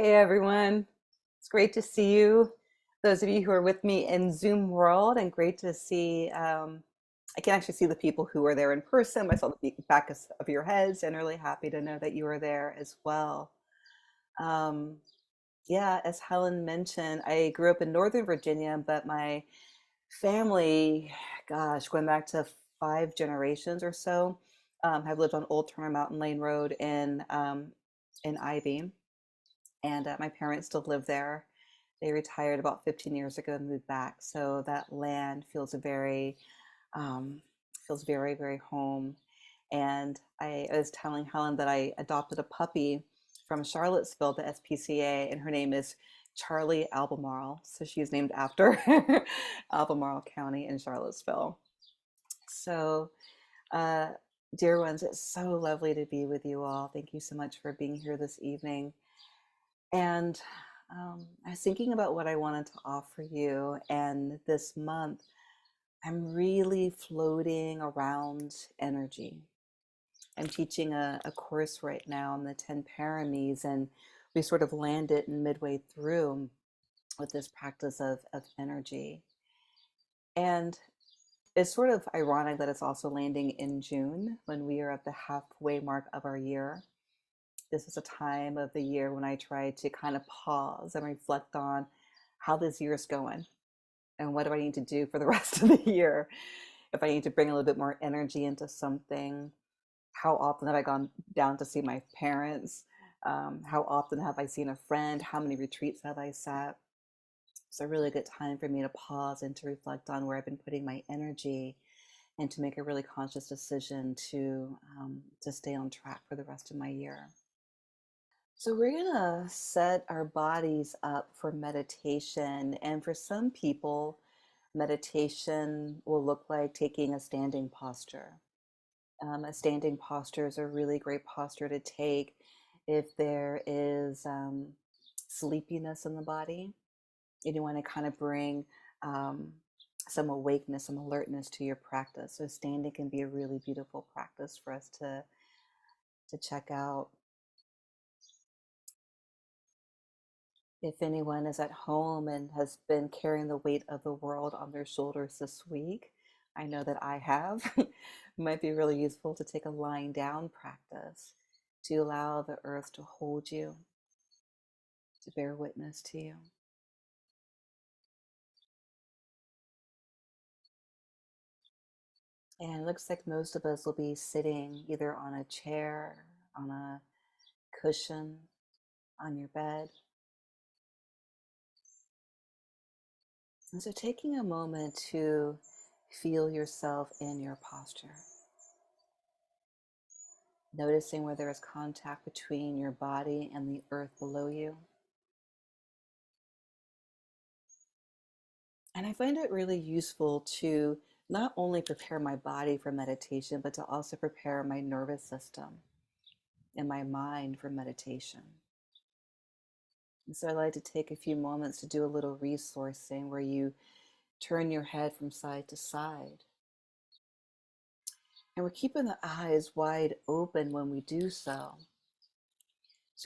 Hey everyone, it's great to see you. Those of you who are with me in Zoom world, and great to see. I can actually see the people who are there in person. I saw the back of your heads, and really happy to know that you are there as well. Um, yeah, as Helen mentioned, I grew up in Northern Virginia, but my family, gosh, going back to 5 generations or so, have lived on Old Turner Mountain Lane Road in Ivy. And my parents still live there. They retired about 15 years ago and moved back. So that land um, feels very, very home. And I was telling Helen that I adopted a puppy from Charlottesville, the SPCA, and her name is Charlie Albemarle. So she's named after Albemarle County in Charlottesville. So, uh, dear ones, it's so lovely to be with you all. Thank you so much for being here this evening. And I was thinking about what I wanted to offer you. And this month, I'm really floating around energy. I'm teaching a course right now on the 10 paramis, and we sort of landed midway through with this practice of energy. And it's sort of ironic that it's also landing in June when we are at the halfway mark of our year. This is a time of the year when I try to kind of pause and reflect on how this year is going and what do I need to do for the rest of the year. If I need to bring a little bit more energy into something, how often have I gone down to see my parents? How often have I seen a friend? How many retreats have I sat? It's a really good time for me to pause and to reflect on where I've been putting my energy and to make a really conscious decision to stay on track for the rest of my year. So, we're going to set our bodies up for meditation. And for some people, meditation will look like taking a standing posture. A standing posture is a really great posture to take if there is sleepiness in the body and you want to kind of bring um, some awakeness, some alertness to your practice. So, standing can be a really beautiful practice for us to check out. If anyone is at home and has been carrying the weight of the world on their shoulders this week, I know that I have. It might be really useful to take a lying down practice to allow the earth to hold you, to bear witness to you. And it looks like most of us will be sitting either on a chair, on a cushion, on your bed. And so taking a moment to feel yourself in your posture. Noticing where there is contact between your body and the earth below you. And I find it really useful to not only prepare my body for meditation, but to also prepare my nervous system and my mind for meditation. And so I like to take a few moments to do a little resourcing where you turn your head from side to side. And we're keeping the eyes wide open when we do so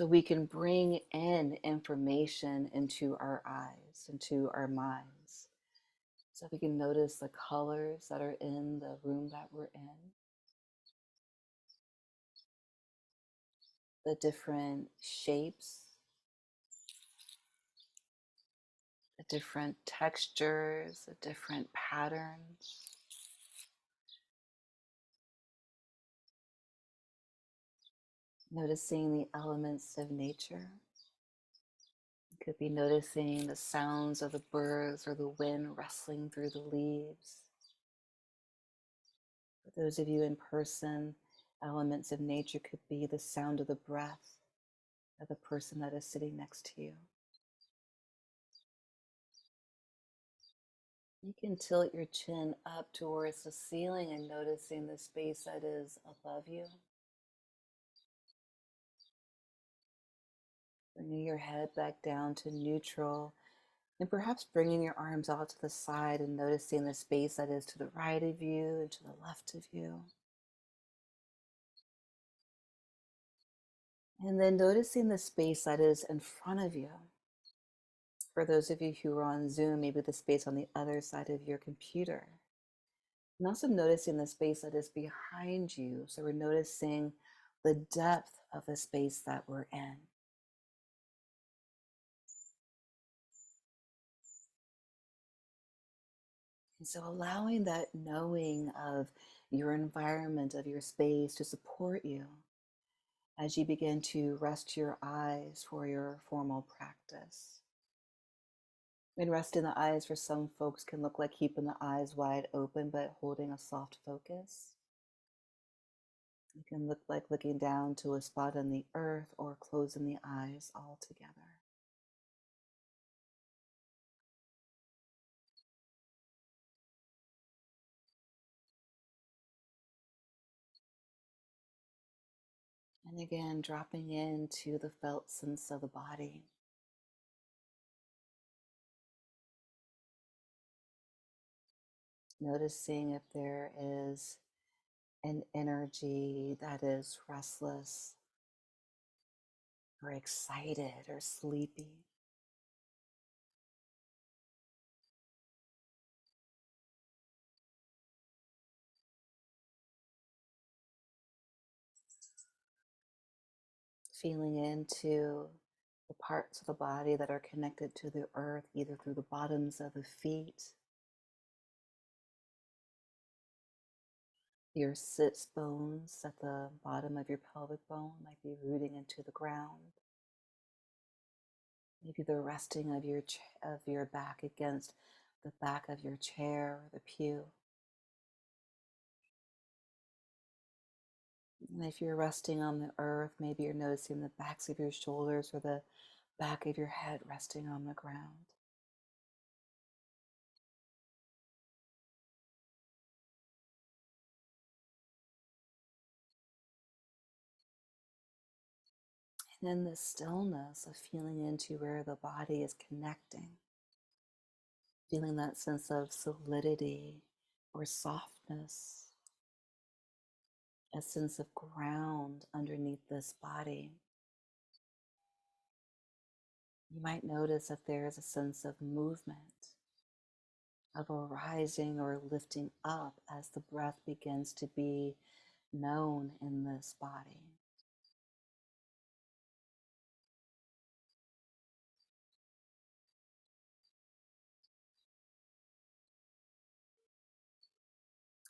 we can bring in information into our eyes, into our minds. So we can notice the colors that are in the room that we're in, the different shapes, the different textures, the different patterns. Noticing the elements of nature. You could be noticing the sounds of the birds or the wind rustling through the leaves. For those of you in person, elements of nature could be the sound of the breath of the person that is sitting next to you. You can tilt your chin up towards the ceiling and noticing the space that is above you. Bringing your head back down to neutral and perhaps bringing your arms out to the side and noticing the space that is to the right of you and to the left of you. And then noticing the space that is in front of you. For those of you who are on Zoom, maybe the space on the other side of your computer. And also noticing the space that is behind you. So we're noticing the depth of the space that we're in. And so allowing that knowing of your environment, of your space to support you as you begin to rest your eyes for your formal practice. And resting the eyes for some folks can look like keeping the eyes wide open but holding a soft focus. It can look like looking down to a spot on the earth or closing the eyes altogether. And again, dropping into the felt sense of the body. Noticing if there is an energy that is restless or excited or sleepy. Feeling into the parts of the body that are connected to the earth, either through the bottoms of the feet, your sits bones at the bottom of your pelvic bone might be rooting into the ground. Maybe the resting of your back against the back of your chair or the pew. And if you're resting on the earth, maybe you're noticing the backs of your shoulders or the back of your head resting on the ground. And in the stillness of feeling into where the body is connecting, feeling that sense of solidity or softness, a sense of ground underneath this body. You might notice that there is a sense of movement, of a rising or lifting up as the breath begins to be known in this body.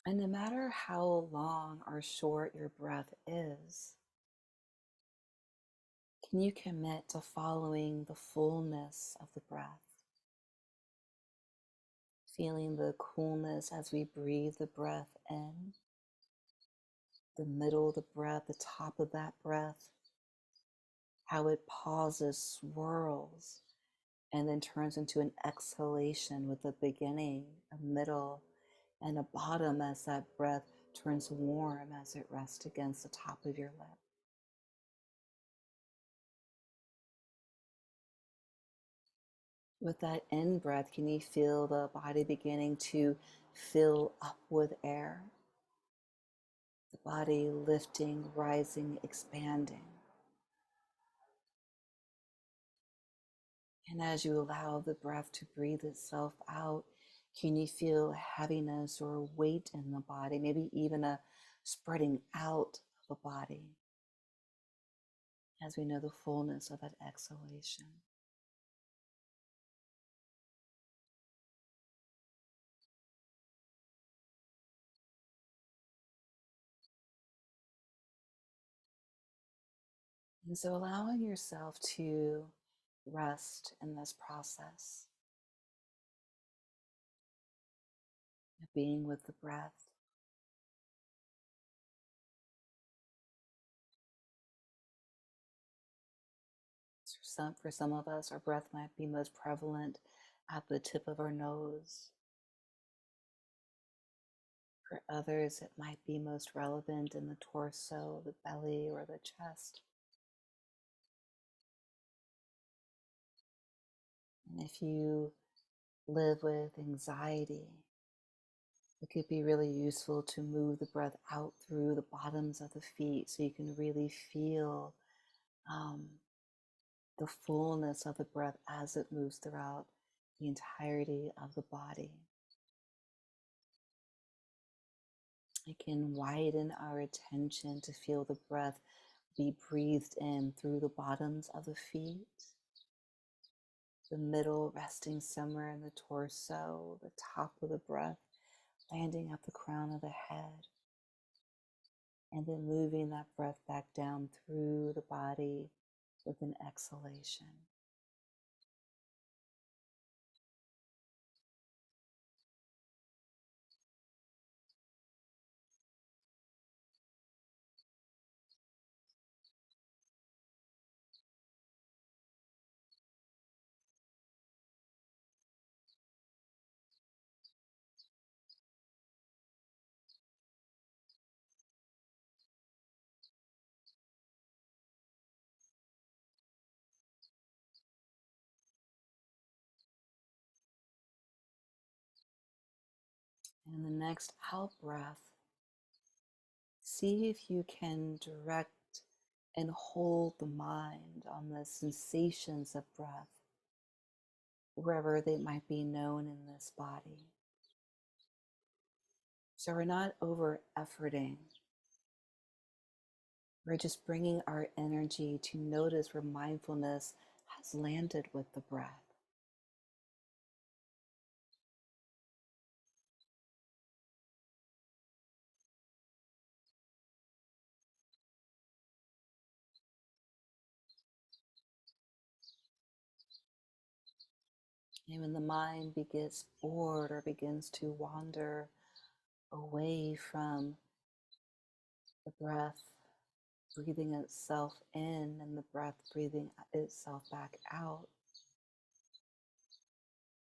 And no matter how long or short your breath is, can you commit to following the fullness of the breath? Feeling the coolness as we breathe the breath in, the middle of the breath, the top of that breath, how it pauses, swirls, and then turns into an exhalation with a beginning, a middle, and a bottom as that breath turns warm as it rests against the top of your lip. With that in breath, can you feel the body beginning to fill up with air? The body lifting, rising, expanding. And as you allow the breath to breathe itself out, can you feel heaviness or weight in the body, maybe even a spreading out of the body as we know the fullness of that exhalation. And so allowing yourself to rest in this process of being with the breath. For some of us, our breath might be most prevalent at the tip of our nose. For others, it might be most relevant in the torso, the belly, or the chest. And if you live with anxiety, it could be really useful to move the breath out through the bottoms of the feet so you can really feel um, the fullness of the breath as it moves throughout the entirety of the body. It can widen our attention to feel the breath be breathed in through the bottoms of the feet, the middle resting somewhere in the torso, the top of the breath landing at the crown of the head, and then moving that breath back down through the body with an exhalation. And the next out breath, see if you can direct and hold the mind on the sensations of breath, wherever they might be known in this body. So we're not over efforting. We're just bringing our energy to notice where mindfulness has landed with the breath. And when the mind gets bored or begins to wander away from the breath, breathing itself in and the breath breathing itself back out,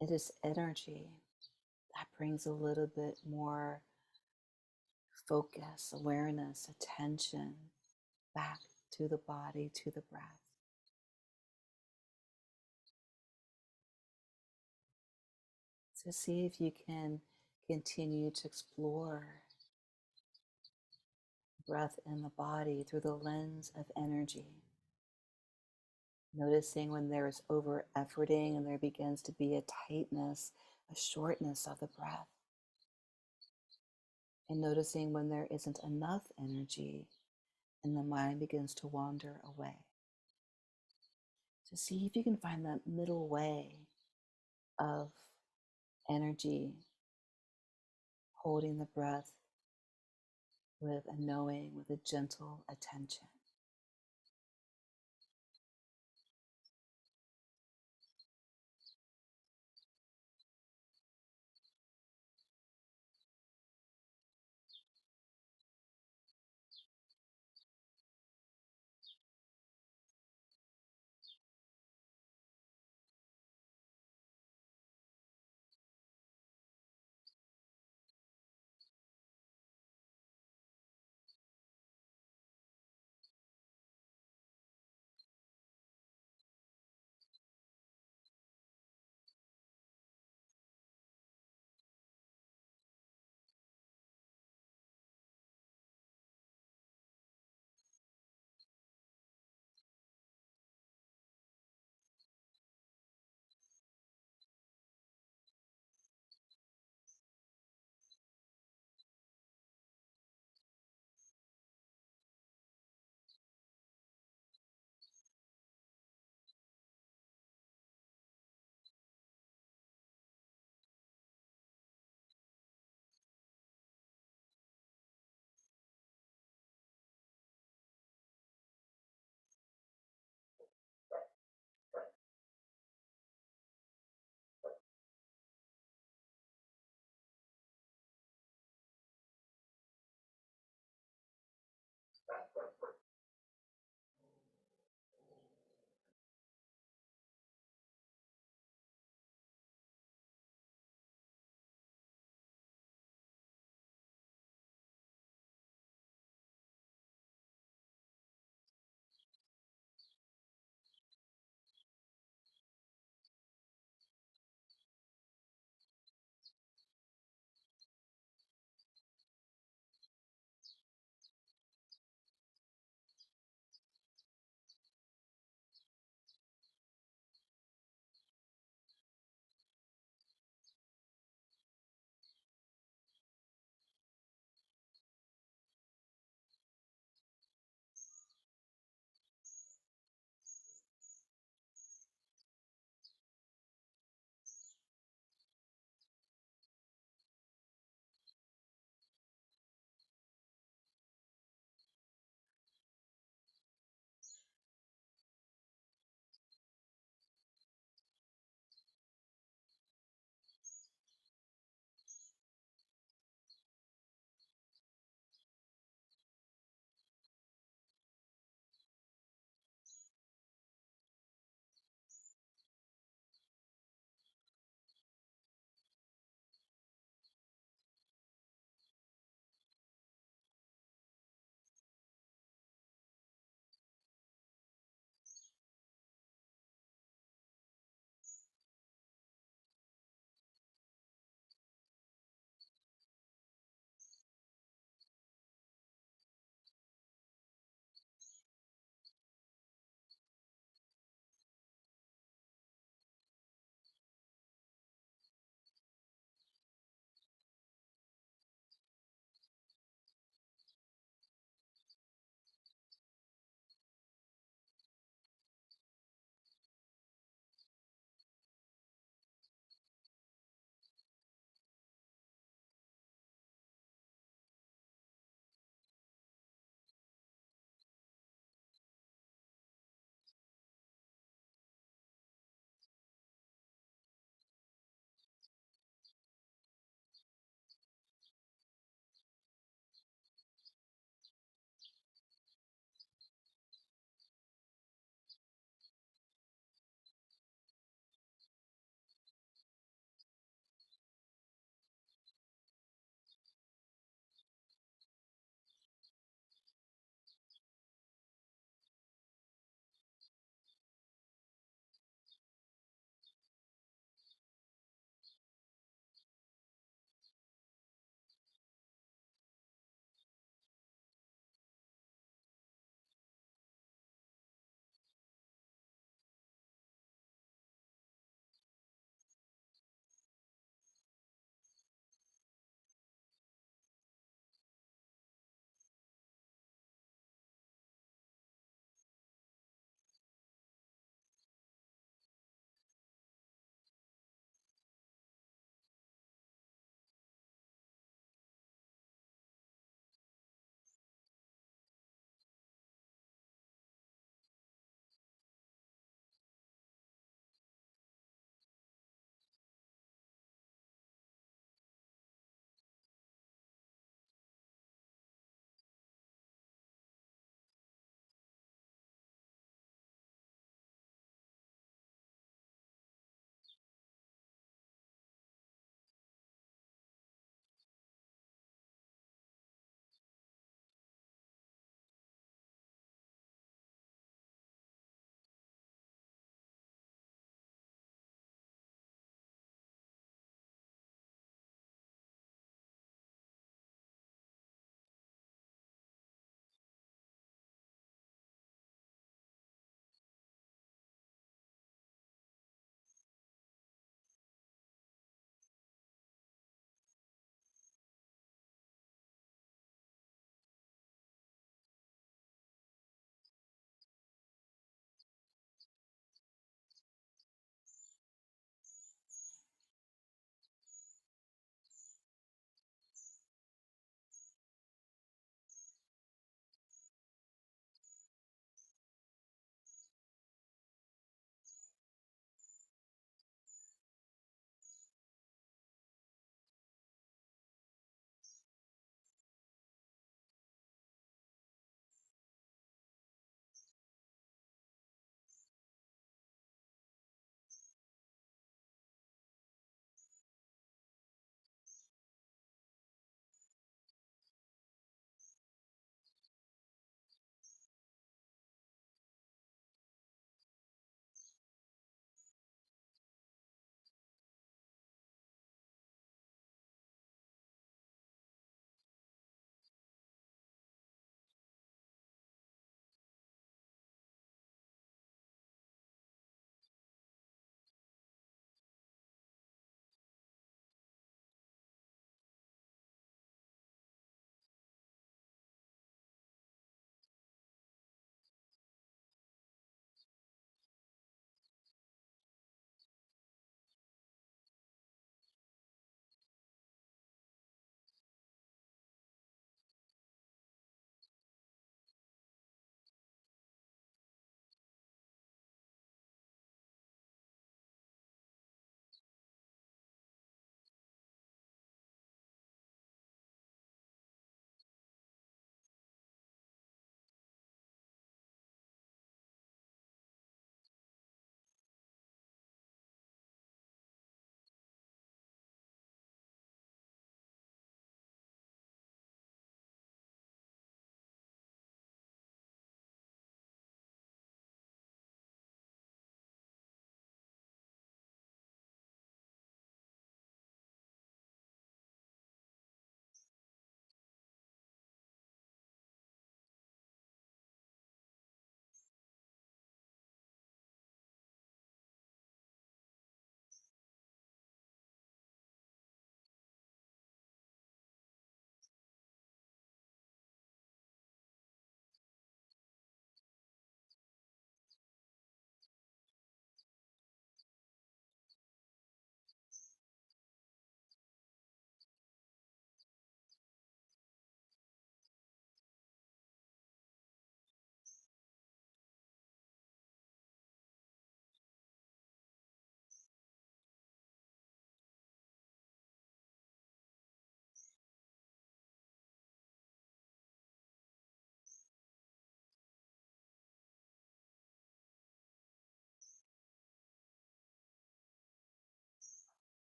it is energy that brings a little bit more focus, awareness, attention back to the body, to the breath. So see if you can continue to explore breath in the body through the lens of energy. Noticing when there is over efforting and there begins to be a tightness, a shortness of the breath. And noticing when there isn't enough energy and the mind begins to wander away. So see if you can find that middle way of energy, holding the breath with a knowing, with a gentle attention.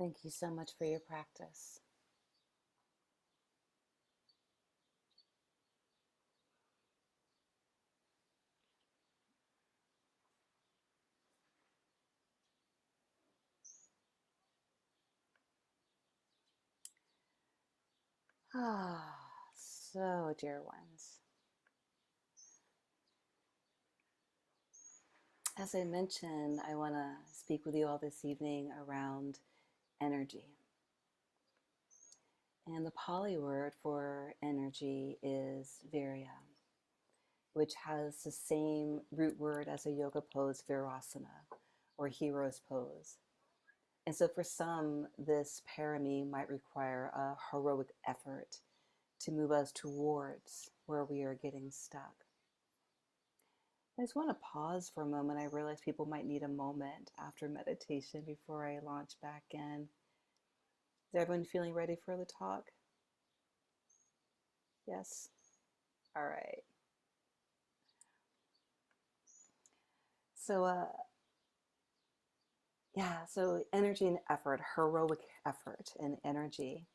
Thank you so much for your practice. Ah, so dear ones. As I mentioned, I want to speak with you all this evening around energy. And the Pali word for energy is virya, which has the same root word as a yoga pose, virasana, or hero's pose. And so for some, this parami might require a heroic effort to move us towards where we are getting stuck. I just want to pause for a moment. I realize people might need a moment after meditation before I launch back in. Is everyone feeling ready for the talk? Yes? All right. So, so energy and effort, heroic effort and energy.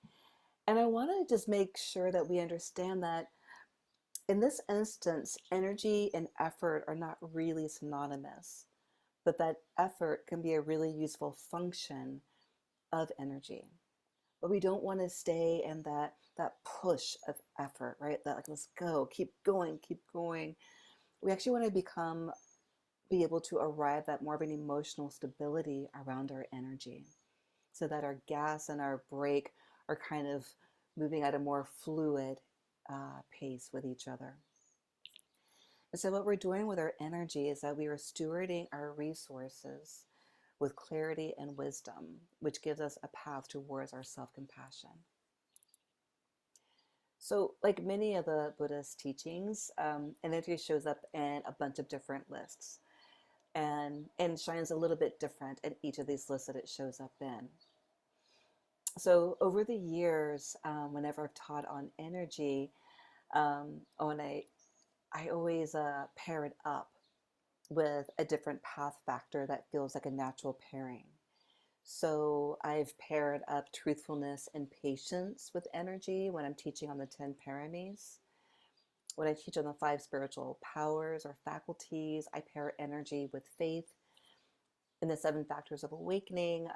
And I want to just make sure that we understand that in this instance, energy and effort are not really synonymous, but that effort can be a really useful function of energy. But we don't want to stay in that push of effort, right? That like, let's go, keep going, keep going. We actually want to be able to arrive at more of an emotional stability around our energy so that our gas and our brake are kind of moving at a more fluid pace with each other. And so what we're doing with our energy is that we are stewarding our resources with clarity and wisdom, which gives us a path towards our self-compassion. So, like many of the Buddhist teachings, energy shows up in a bunch of different lists and shines a little bit different in each of these lists that it shows up in. So, over the years, whenever I've taught on energy, I always pair it up with a different path factor that feels like a natural pairing. So I've paired up truthfulness and patience with energy when I'm teaching on the 10 paramis. When I teach on the 5 spiritual powers or faculties, I pair energy with faith. In the 7 factors of awakening,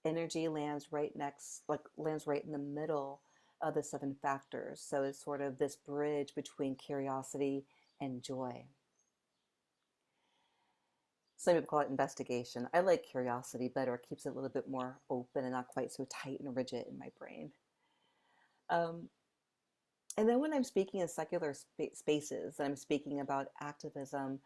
energy lands lands right in the middle of the 7 factors. So it's sort of this bridge between curiosity and joy. Some people call it investigation. I like curiosity better. It keeps it a little bit more open and not quite so tight and rigid in my brain. And then when I'm speaking in secular spaces, and I'm speaking about activism,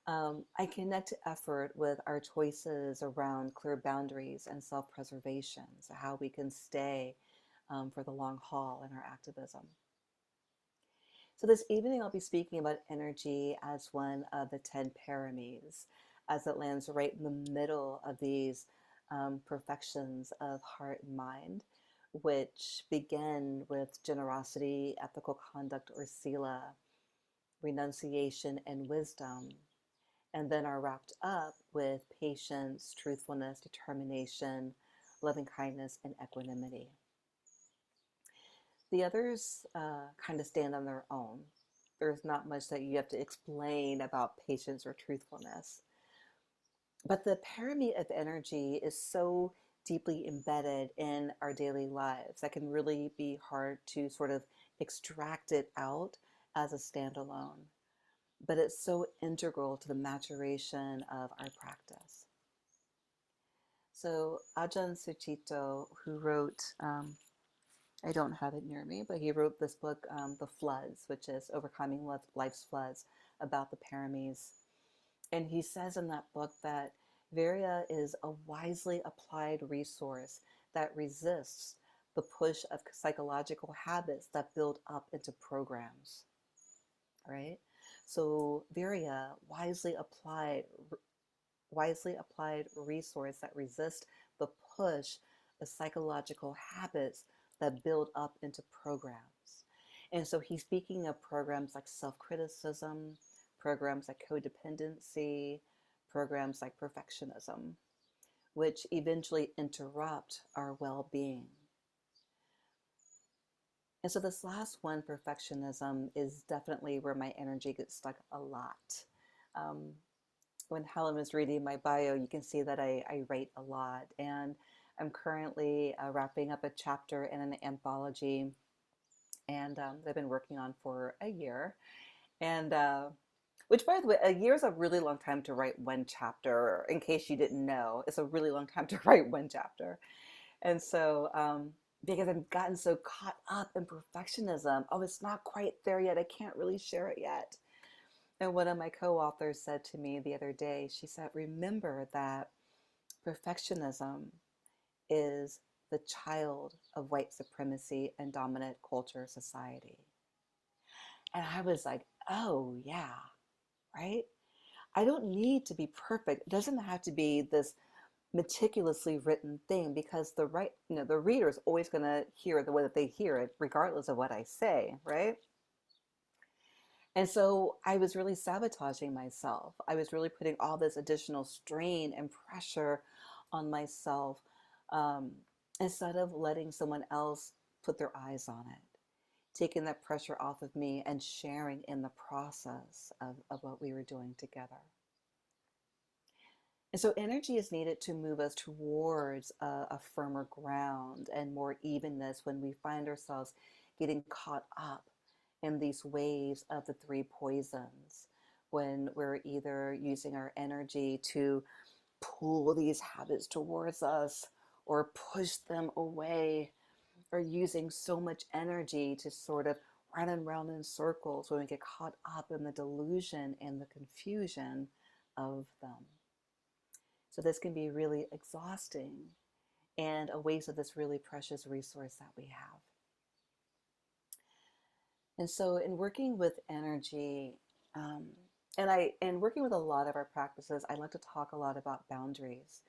I connect effort with our choices around clear boundaries and self-preservation, so how we can stay for the long haul in our activism. So this evening I'll be speaking about energy as one of the 10 paramis, as it lands right in the middle of these perfections of heart and mind, which begin with generosity, ethical conduct or sila, renunciation and wisdom, and then are wrapped up with patience, truthfulness, determination, loving kindness, and equanimity. The others kind of stand on their own. There's not much that you have to explain about patience or truthfulness. But the parami of energy is so deeply embedded in our daily lives that can really be hard to sort of extract it out as a standalone. But it's so integral to the maturation of our practice. So Ajahn Sucitto, who wrote I don't have it near me, but he wrote this book, The Floods, which is Overcoming Life's Floods, about the paramis. And he says in that book that virya is a wisely applied resource that resists the push of psychological habits that build up into programs, right? So virya, wisely applied resource that resists the push of psychological habits that build up into programs. And so he's speaking of programs like self-criticism, programs like codependency, programs like perfectionism. which eventually interrupt our well-being. And so this last one, perfectionism, is definitely where my energy gets stuck a lot. Um, when Helen was reading my bio, you can see that I write a lot. And I'm currently wrapping up a chapter in an anthology, and I've been working on for a year. And which, by the way, a year is a really long time to write one chapter. In case you didn't know, it's a really long time to write one chapter. And so, because I've gotten so caught up in perfectionism, oh, it's not quite there yet. I can't really share it yet. And one of my co-authors said to me the other day, she said, remember that perfectionism is the child of white supremacy and dominant culture society. And I was like, oh, yeah, right? I don't need to be perfect. It doesn't have to be this meticulously written thing, because the reader is always going to hear the way that they hear it, regardless of what I say, right? And so I was really sabotaging myself. I was really putting all this additional strain and pressure on myself, um, instead of letting someone else put their eyes on it, taking that pressure off of me and sharing in the process of what we were doing together. And so energy is needed to move us towards a firmer ground and more evenness when we find ourselves getting caught up in these waves of the three poisons, when we're either using our energy to pull these habits towards us or push them away, or using so much energy to sort of run and round in circles when we get caught up in the delusion and the confusion of them. So this can be really exhausting and a waste of this really precious resource that we have. And so in working with energy, um, and working with a lot of our practices, I like to talk a lot about boundaries.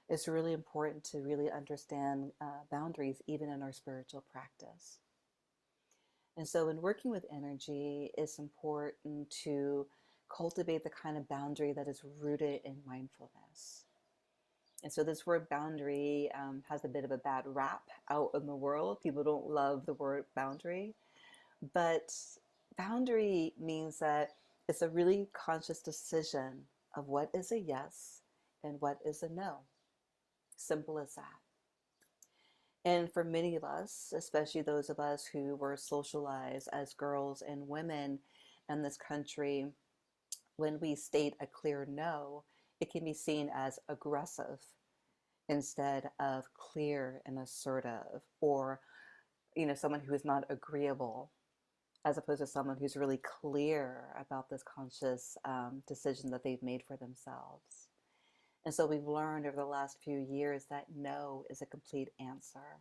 It's really important to really understand boundaries even in our spiritual practice. And so in working with energy, it's important to cultivate the kind of boundary that is rooted in mindfulness. And so this word boundary has a bit of a bad rap out in the world. People don't love the word boundary, but boundary means that it's a really conscious decision of what is a yes and what is a no. Simple as that. And for many of us, especially those of us who were socialized as girls and women in this country, when we state a clear no, it can be seen as aggressive instead of clear and assertive, or someone who is not agreeable, as opposed to someone who's really clear about this conscious decision that they've made for themselves. And so we've learned over the last few years that no is a complete answer,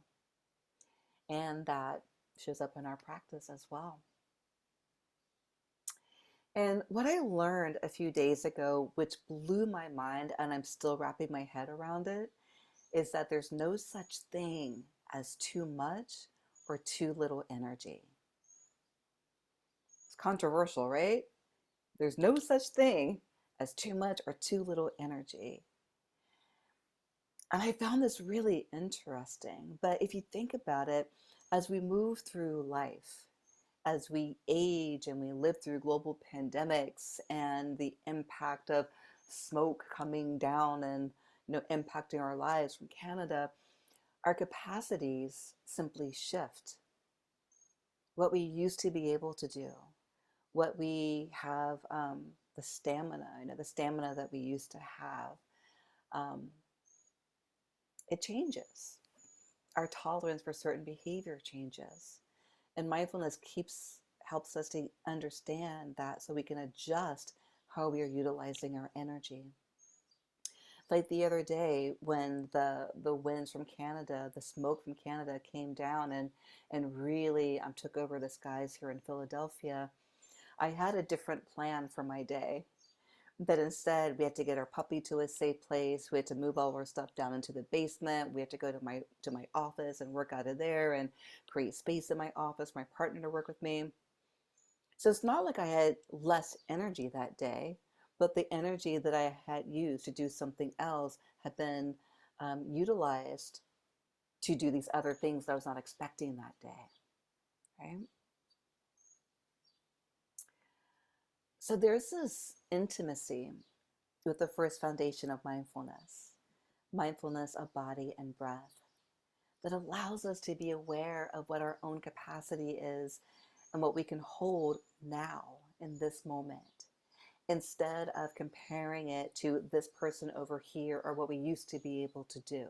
and that shows up in our practice as well. And what I learned a few days ago, which blew my mind, and I'm still wrapping my head around it, is that there's no such thing as too much or too little energy. It's controversial, right? There's no such thing as too much or too little energy. And I found this really interesting. But if you think about it, as we move through life, as we age and we live through global pandemics and the impact of smoke coming down and impacting our lives from Canada, our capacities simply shift. What we used to be able to do, what we have, the stamina that we used to have, um, it changes. Our tolerance for certain behavior changes. And mindfulness helps us to understand that, so we can adjust how we are utilizing our energy. Like the other day when the winds from Canada, the smoke from Canada came down and really took over the skies here in Philadelphia, I had a different plan for my day. But instead, we had to get our puppy to a safe place. We had to move all our stuff down into the basement. We had to go to my office and work out of there and create space in my office for my partner to work with me. So it's not like I had less energy that day, but the energy that I had used to do something else had been utilized to do these other things that I was not expecting that day, right? So there's this intimacy with the first foundation of mindfulness of body and breath, that allows us to be aware of what our own capacity is and what we can hold now in this moment, instead of comparing it to this person over here or what we used to be able to do.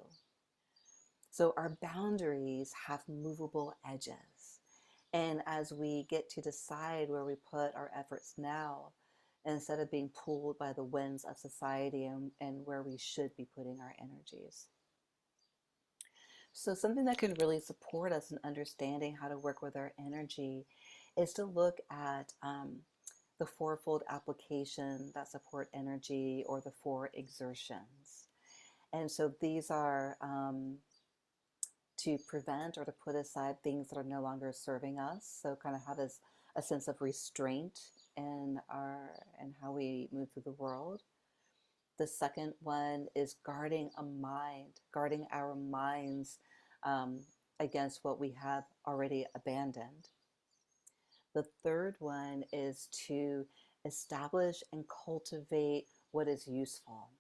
So our boundaries have movable edges. And as we get to decide where we put our efforts now, instead of being pulled by the winds of society and where we should be putting our energies. So something that can really support us in understanding how to work with our energy is to look at the fourfold application that support energy, or the four exertions. And so these are to prevent or to put aside things that are no longer serving us. So kind of have a sense of restraint in how we move through the world. The second one is guarding our minds against what we have already abandoned. The third one is to establish and cultivate what is useful.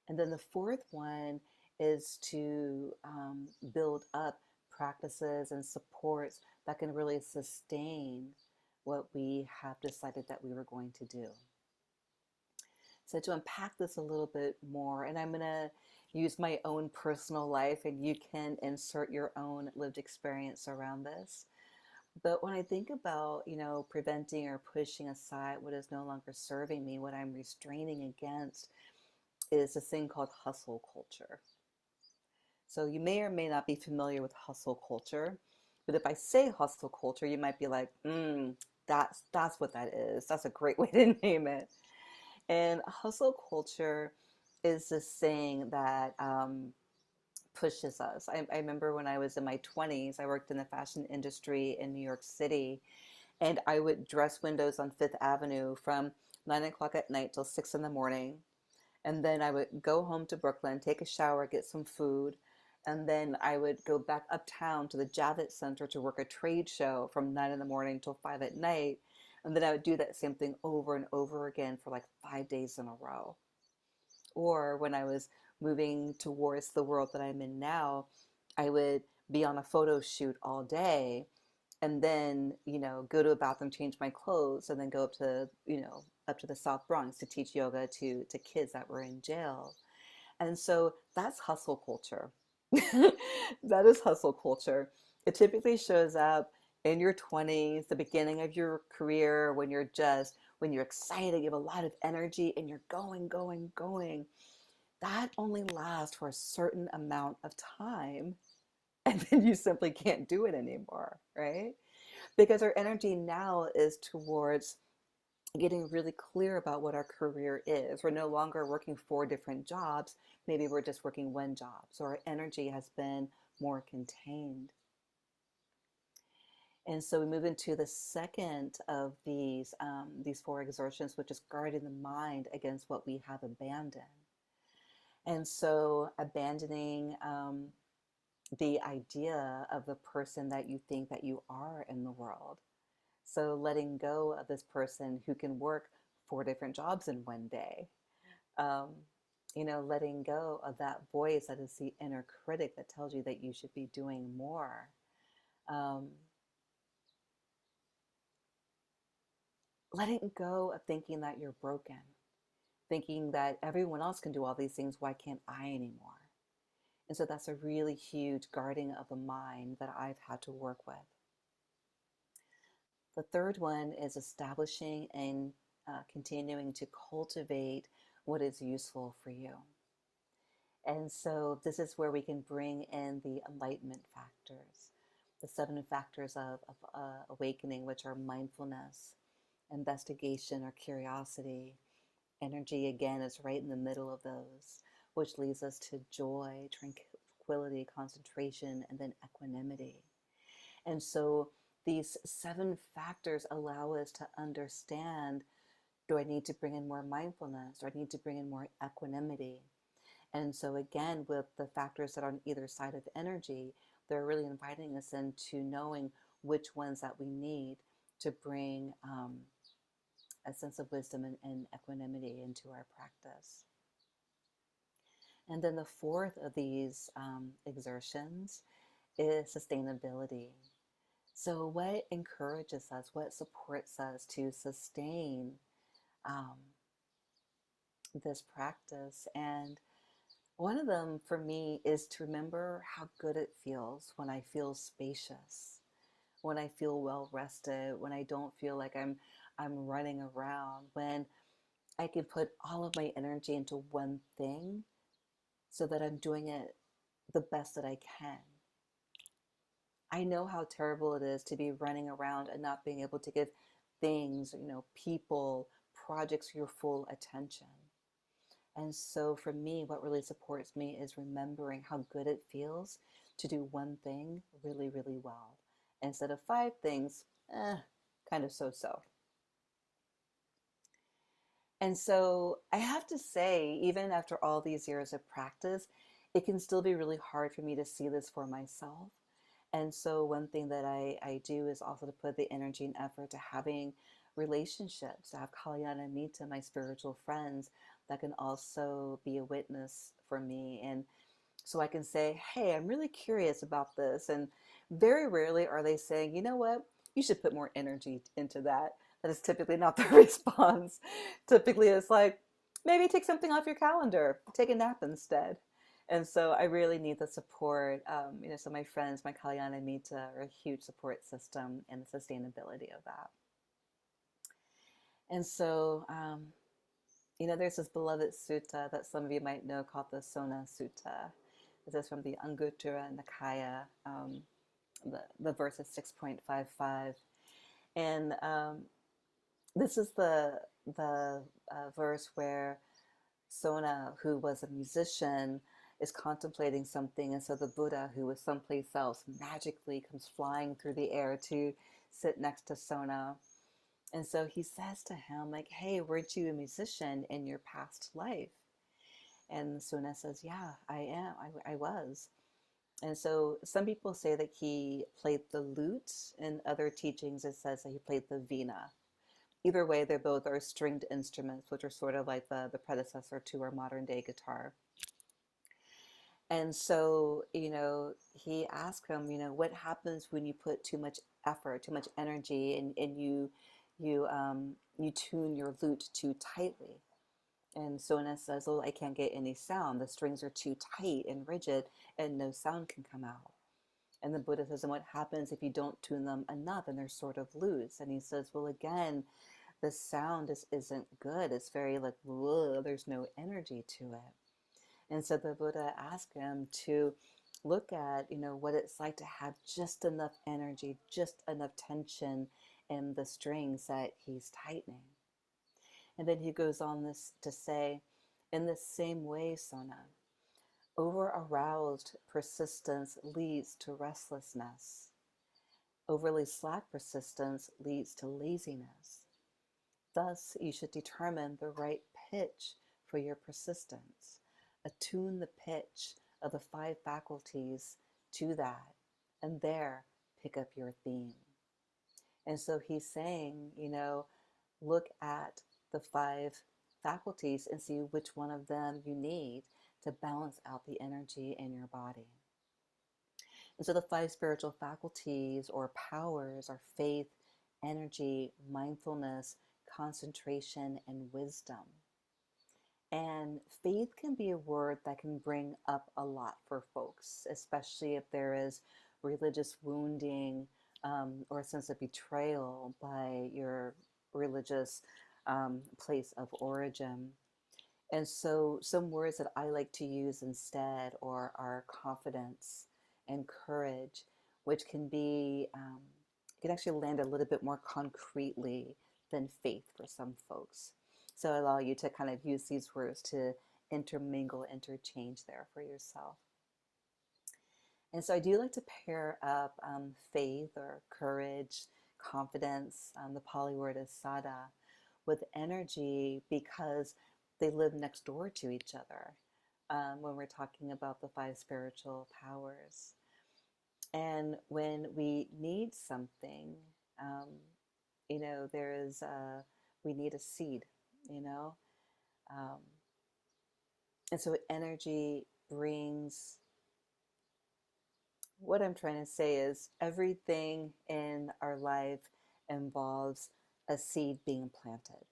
And then the fourth one is to build up practices and supports that can really sustain what we have decided that we were going to do. So to unpack this a little bit more, and I'm going to use my own personal life, and you can insert your own lived experience around this. But when I think about, preventing or pushing aside what is no longer serving me, what I'm restraining against is this thing called hustle culture. So you may or may not be familiar with hustle culture, but if I say hustle culture, you might be like, that's what that is. That's a great way to name it. And hustle culture is this thing that pushes us. I remember when I was in my 20s, I worked in the fashion industry in New York City, and I would dress windows on Fifth Avenue from 9 o'clock at night till 6 in the morning. And then I would go home to Brooklyn, take a shower, get some food, and then I would go back uptown to the Javits Center to work a trade show from 9 in the morning till 5 at night. And then I would do that same thing over and over again for like 5 days in a row. Or when I was moving towards the world that I'm in now, I would be on a photo shoot all day and then, go to a bathroom, change my clothes, and then go up to the South Bronx to teach yoga to kids that were in jail. And so that's hustle culture. That is hustle culture. It typically shows up in your 20s, the beginning of your career, when you're excited, you have a lot of energy, and you're going, going, going. That only lasts for a certain amount of time, and then you simply can't do it anymore, right? Because our energy now is towards getting really clear about what our career is. We're no longer working 4 different jobs. Maybe we're just working 1 job. So our energy has been more contained. And so we move into the second of these 4 exertions, which is guarding the mind against what we have abandoned. And so abandoning the idea of the person that you think that you are in the world. So letting go of this person who can work 4 different jobs in one day. Letting go of that voice that is the inner critic that tells you that you should be doing more. Letting go of thinking that you're broken, thinking that everyone else can do all these things, why can't I anymore? And so that's a really huge guarding of the mind that I've had to work with. The third one is establishing and continuing to cultivate what is useful for you. And so this is where we can bring in the enlightenment factors, the 7 factors of awakening, which are mindfulness, investigation or curiosity. Energy, again, is right in the middle of those, which leads us to joy, tranquility, concentration, and then equanimity. And so these 7 factors allow us to understand, do I need to bring in more mindfulness? Do I need to bring in more equanimity? And so again, with the factors that are on either side of energy, they're really inviting us into knowing which ones that we need to bring a sense of wisdom and equanimity into our practice. And then the fourth of these exertions is sustainability. So what encourages us, what supports us to sustain um, this practice? And one of them for me is to remember how good it feels when I feel spacious, when I feel well rested, when I don't feel like I'm running around, when I can put all of my energy into one thing so that I'm doing it the best that I can. I know how terrible it is to be running around and not being able to give things, people, projects your full attention. And so for me, what really supports me is remembering how good it feels to do one thing really, really well. Instead of five things, kind of so-so. And so I have to say, even after all these years of practice, it can still be really hard for me to see this for myself. And so one thing that I do is also to put the energy and effort to having relationships, to have Kalyana Mita, my spiritual friends, that can also be a witness for me. And so I can say, hey, I'm really curious about this. And very rarely are they saying, you know what, you should put more energy into that. That is typically not the response. Typically it's like, maybe take something off your calendar, take a nap instead. And so I really need the support. So my friends, my Kalyana Mita, are a huge support system in the sustainability of that. And so, there's this beloved sutta that some of you might know called the Sona Sutta. This is from the Anguttara Nikaya. The verse is 6.55. And this is the verse where Sona, who was a musician, is contemplating something, and so the Buddha, who was someplace else, magically comes flying through the air to sit next to Sona. And so he says to him, like, hey, weren't you a musician in your past life? And Sona says, yeah, I am. I was. And so some people say that he played the lute. In other teachings, it says that he played the veena. Either way, they both are stringed instruments, which are sort of like the predecessor to our modern day guitar. And so, he asked him, what happens when you put too much effort, too much energy, and you tune your lute too tightly? And Sona says, oh, I can't get any sound. The strings are too tight and rigid, and no sound can come out. And the Buddha says, and what happens if you don't tune them enough and they're sort of loose? And he says, well, again, the sound isn't good. It's very like, there's no energy to it. And so the Buddha asked him to look at, what it's like to have just enough energy, just enough tension in the strings that he's tightening. And then he goes on this to say, in the same way, Sona, over-aroused persistence leads to restlessness. Overly slack persistence leads to laziness. Thus, you should determine the right pitch for your persistence. Attune the pitch of the five faculties to that, and there pick up your theme. And so he's saying, look at the five faculties and see which one of them you need to balance out the energy in your body. And so the five spiritual faculties or powers are faith, energy, mindfulness, concentration, and wisdom. And faith can be a word that can bring up a lot for folks, especially if there is religious wounding or a sense of betrayal by your religious place of origin. And so some words that I like to use instead are confidence and courage, which can actually land a little bit more concretely than faith for some folks. So I allow you to kind of use these words to intermingle, interchange there for yourself. And so I do like to pair up faith or courage, confidence, the Pali word is sada, with energy because they live next door to each other. when we're talking about the five spiritual powers. And when we need something, um, there is we need a seed, you know, um, and so energy brings. What I'm trying to say is everything in our life involves a seed being planted.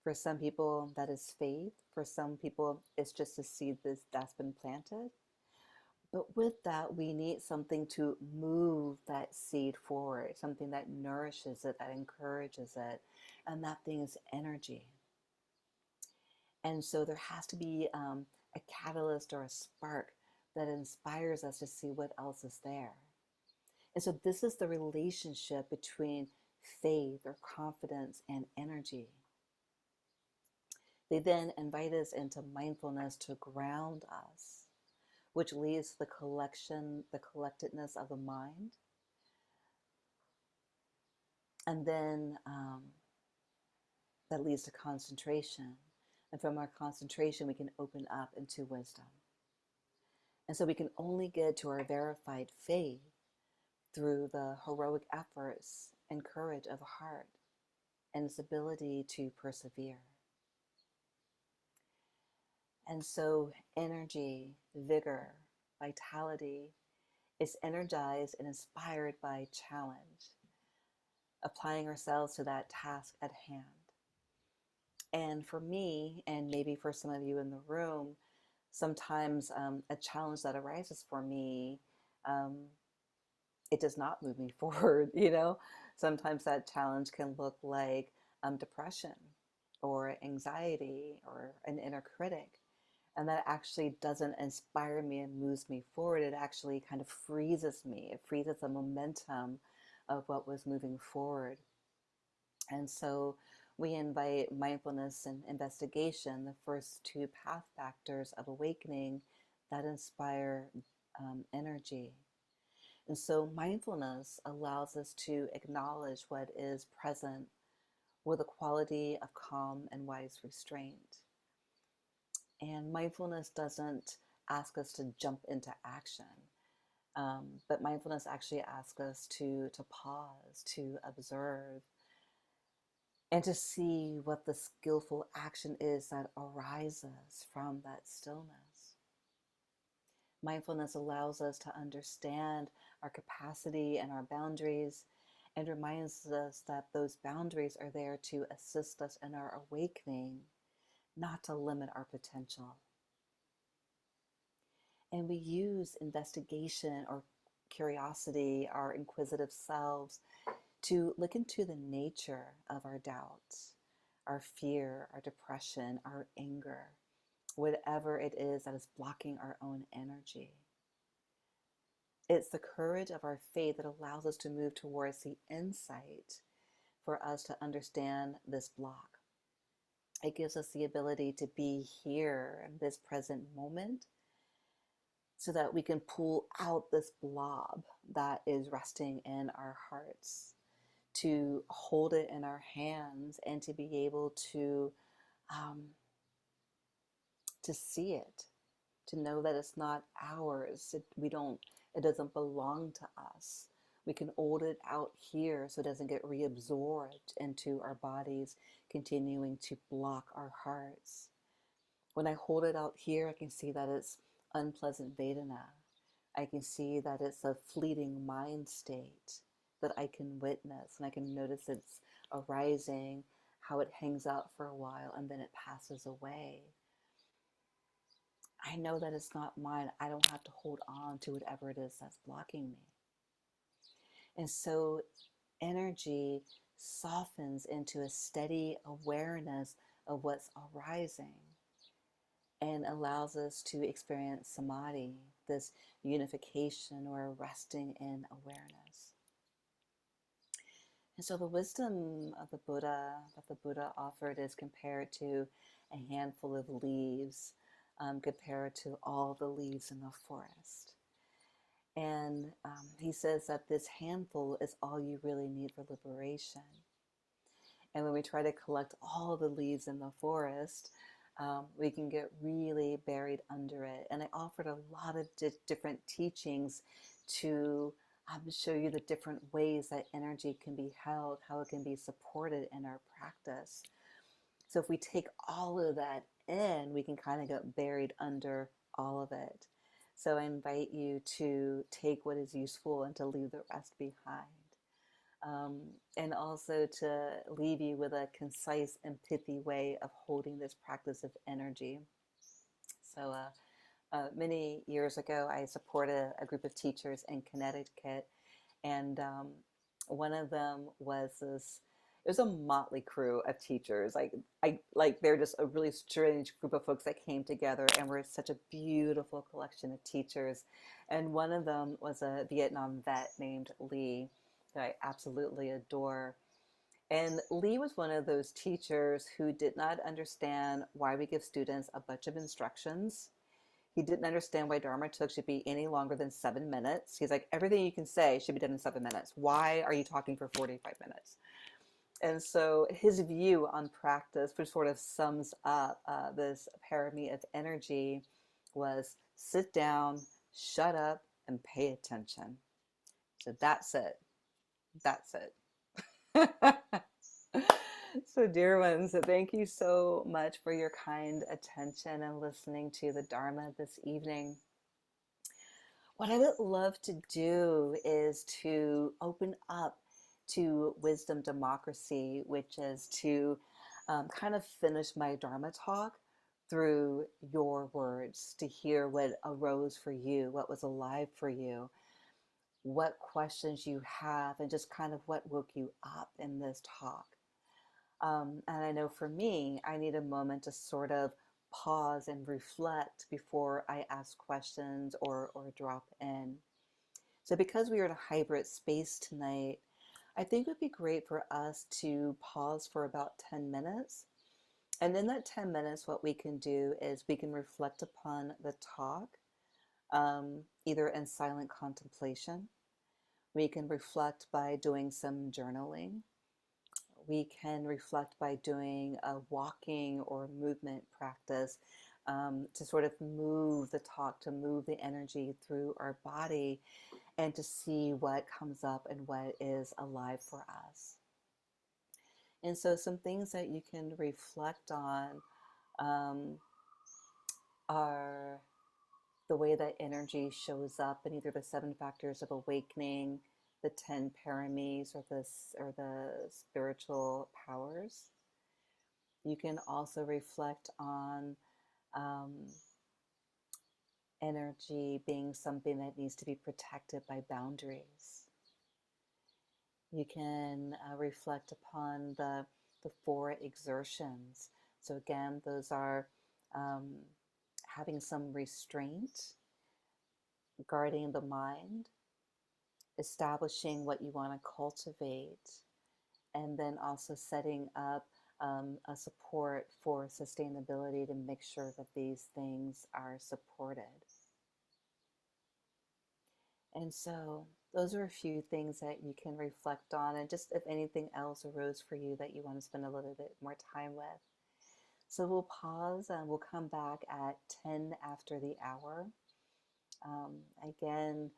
For some people, that is faith. For some people, it's just a seed that's been planted. But with that, we need something to move that seed forward, something that nourishes it, that encourages it. And that thing is energy. And so there has to be a catalyst or a spark that inspires us to see what else is there. And so this is the relationship between faith or confidence and energy. They then invite us into mindfulness to ground us, which leads to the collectedness of the mind. And then that leads to concentration. And from our concentration, we can open up into wisdom. And so we can only get to our verified faith through the heroic efforts and courage of a heart and its ability to persevere. And so energy, vigor, vitality is energized and inspired by challenge, applying ourselves to that task at hand. And for me, and maybe for some of you in the room, sometimes a challenge that arises for me, it does not move me forward, Sometimes that challenge can look like depression or anxiety or an inner critic. And that actually doesn't inspire me and moves me forward. It actually kind of freezes me. It freezes the momentum of what was moving forward. And so we invite mindfulness and investigation, the first two path factors of awakening that inspire energy. And so mindfulness allows us to acknowledge what is present with a quality of calm and wise restraint. And mindfulness doesn't ask us to jump into action, but mindfulness actually asks us to pause, to observe, and to see what the skillful action is that arises from that stillness. Mindfulness allows us to understand our capacity and our boundaries and reminds us that those boundaries are there to assist us in our awakening, not to limit our potential. And we use investigation or curiosity, our inquisitive selves, to look into the nature of our doubts, our fear, our depression, our anger, whatever it is that is blocking our own energy. It's the courage of our faith that allows us to move towards the insight for us to understand this block. It gives us the ability to be here in this present moment so that we can pull out this blob that is resting in our hearts, to hold it in our hands and to be able to see it, to know that it's not ours. It doesn't belong to us. We can hold it out here so it doesn't get reabsorbed into our bodies, continuing to block our hearts. When I hold it out here, I can see that it's unpleasant Vedana. I can see that it's a fleeting mind state that I can witness, and I can notice it's arising, how it hangs out for a while, and then it passes away. I know that it's not mine. I don't have to hold on to whatever it is that's blocking me. And so energy softens into a steady awareness of what's arising and allows us to experience samadhi, this unification or resting in awareness. And so the wisdom of the Buddha that the Buddha offered is compared to a handful of leaves, compared to all the leaves in the forest. And he says that this handful is all you really need for liberation. And when we try to collect all the leaves in the forest, we can get really buried under it. And I offered a lot of different teachings to show you the different ways that energy can be held, how it can be supported in our practice. So if we take all of that in, we can kind of get buried under all of it. So I invite you to take what is useful and to leave the rest behind. And also to leave you with a concise and pithy way of holding this practice of energy. So many years ago, I supported a group of teachers in Connecticut, and one of them was this. It was a motley crew of teachers. They're just a really strange group of folks that came together, and were such a beautiful collection of teachers. And one of them was a Vietnam vet named Lee, that I absolutely adore. And Lee was one of those teachers who did not understand why we give students a bunch of instructions. He didn't understand why Dharma talk should be any longer than 7 minutes. He's like, everything you can say should be done in 7 minutes. Why are you talking for 45 minutes? And so his view on practice, which sort of sums up this parami of energy, was sit down, shut up, and pay attention. So that's it. That's it. So, dear ones, thank you so much for your kind attention and listening to the Dharma this evening. What I would love to do is to open up to wisdom democracy, which is to kind of finish my Dharma talk through your words, to hear what arose for you, what was alive for you, what questions you have, and just kind of what woke you up in this talk. And I know for me, I need a moment to sort of pause and reflect before I ask questions or drop in. So because we are in a hybrid space tonight, I think it would be great for us to pause for about 10 minutes. And in that 10 minutes, what we can do is we can reflect upon the talk, either in silent contemplation. We can reflect by doing some journaling. We can reflect by doing a walking or movement practice to sort of move the talk, to move the energy through our body, and to see what comes up and what is alive for us. And so some things that you can reflect on are the way that energy shows up in either the 7 factors of awakening, the 10 paramis, or the spiritual powers. You can also reflect on energy being something that needs to be protected by boundaries. You can reflect upon the 4 exertions. So again, those are having some restraint, guarding the mind, establishing what you want to cultivate, and then also setting up a support for sustainability to make sure that these things are supported. And so those are a few things that you can reflect on, and just if anything else arose for you that you want to spend a little bit more time with. So we'll pause and we'll come back at 10 after the hour. Again,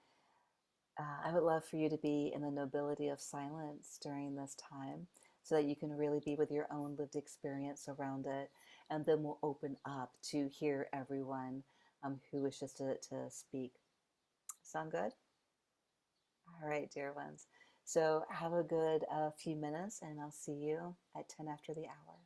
I would love for you to be in the nobility of silence during this time so that you can really be with your own lived experience around it. And then we'll open up to hear everyone who wishes to speak. Sound good? All right, dear ones. So have a good few minutes, and I'll see you at 10 after the hour.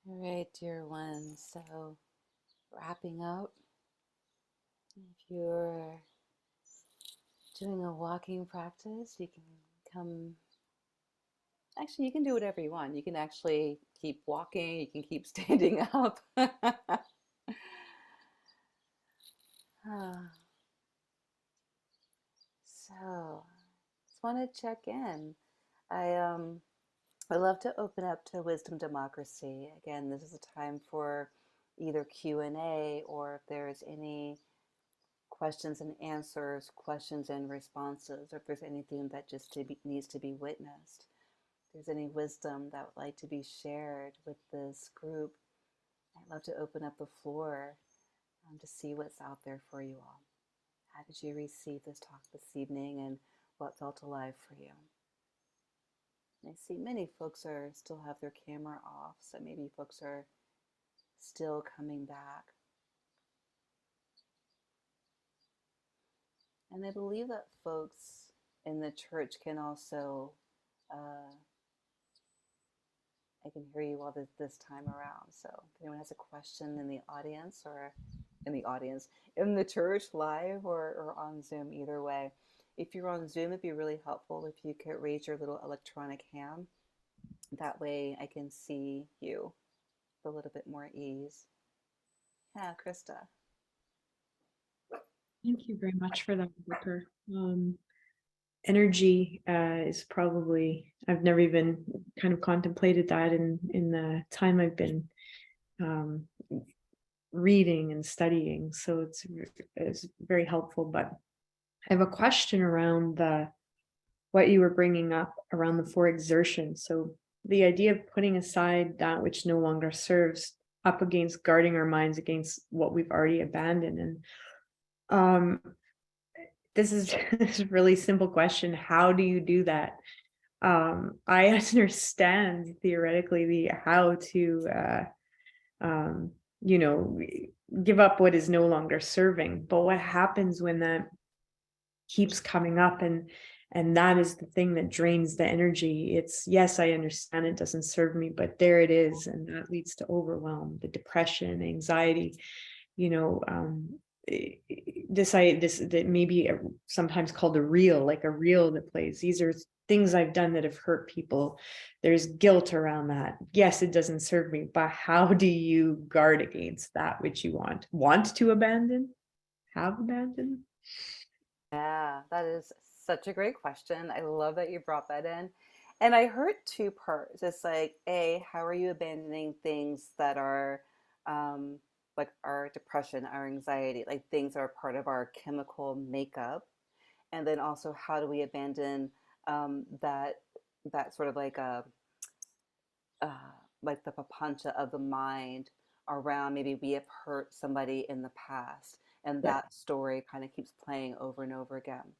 All right, dear ones. So, wrapping up, if you're doing a walking practice, you can come. Actually, you can do whatever you want. You can actually keep walking, you can keep standing up. Ah, so, just want to check in. I I love to open up to wisdom democracy. Again, this is a time for either Q&A, or if there's any questions and answers, questions and responses, or if there's anything that just needs to be witnessed. If there's any wisdom that would like to be shared with this group, I'd love to open up the floor to see what's out there for you all. How did you receive this talk this evening, and what felt alive for you? I see many folks are still have their camera off, so maybe folks are still coming back. And I believe that folks in the church can also, I can hear you all this time around. So if anyone has a question in the audience, or in the church live, or on Zoom, either way. If you're on Zoom, it'd be really helpful if you could raise your little electronic hand. That way I can see you with a little bit more ease. Yeah, Krista. Thank you very much for that, Booker. Energy is probably, I've never even kind of contemplated that in the time I've been reading and studying. So it's very helpful. But I have a question around what you were bringing up around the four exertions. So the idea of putting aside that which no longer serves up against guarding our minds against what we've already abandoned. And this is a really simple question. How do you do that? I understand theoretically the how to give up what is no longer serving, but what happens when that keeps coming up, and that is the thing that drains the energy. It's, yes, I understand it doesn't serve me, but there it is, and that leads to overwhelm, the depression, anxiety, this that maybe sometimes called a reel, like a reel that plays. These are things I've done that have hurt people. There's guilt around that. Yes, it doesn't serve me, but how do you guard against that which you want to abandon, have abandoned? Yeah, that is such a great question. I love that you brought that in. And I heard two parts. It's like, A, how are you abandoning things that are um, like our depression, our anxiety, like things that are part of our chemical makeup? And then also, how do we abandon that sort of uh, like the papancha of the mind around maybe we have hurt somebody in the past, and Yeah. that story kind of keeps playing over and over again.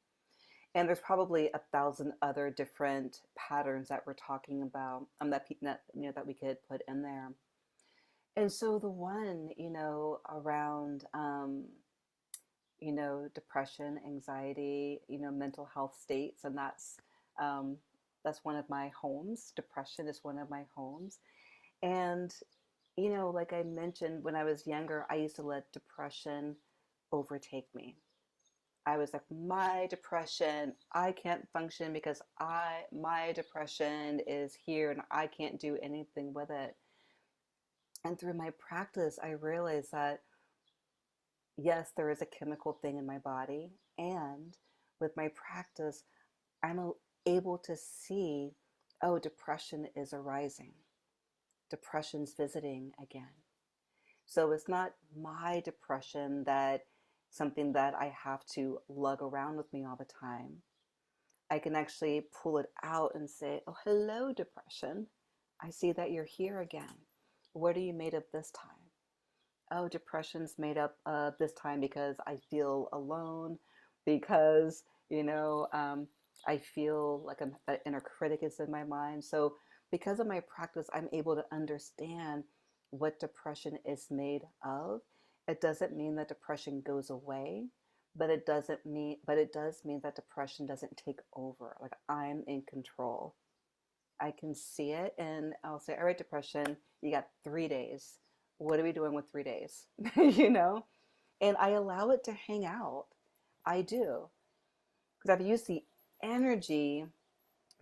And there's probably 1,000 other different patterns that we're talking about, that we could put in there. And so the one, around depression, anxiety, mental health states, and that's one of my homes. Depression is one of my homes. And like I mentioned, when I was younger, I used to let depression overtake me. I was like, my depression, I can't function because my depression is here and I can't do anything with it. And through my practice, I realized that yes, there is a chemical thing in my body. And with my practice, I'm able to see, oh, depression is arising. Depression's visiting again. So it's not my depression that something that I have to lug around with me all the time. I can actually pull it out and say, oh, hello, depression. I see that you're here again. What are you made of this time? Oh, depression's made up this time because I feel alone, because, I feel like that inner critic is in my mind. So because of my practice, I'm able to understand what depression is made of. It doesn't mean that depression goes away, but it does mean that depression doesn't take over. Like I'm in control. I can see it, and I'll say, all right, depression, you got 3 days. What are we doing with 3 days? You know? And I allow it to hang out. I do. Because I've used the energy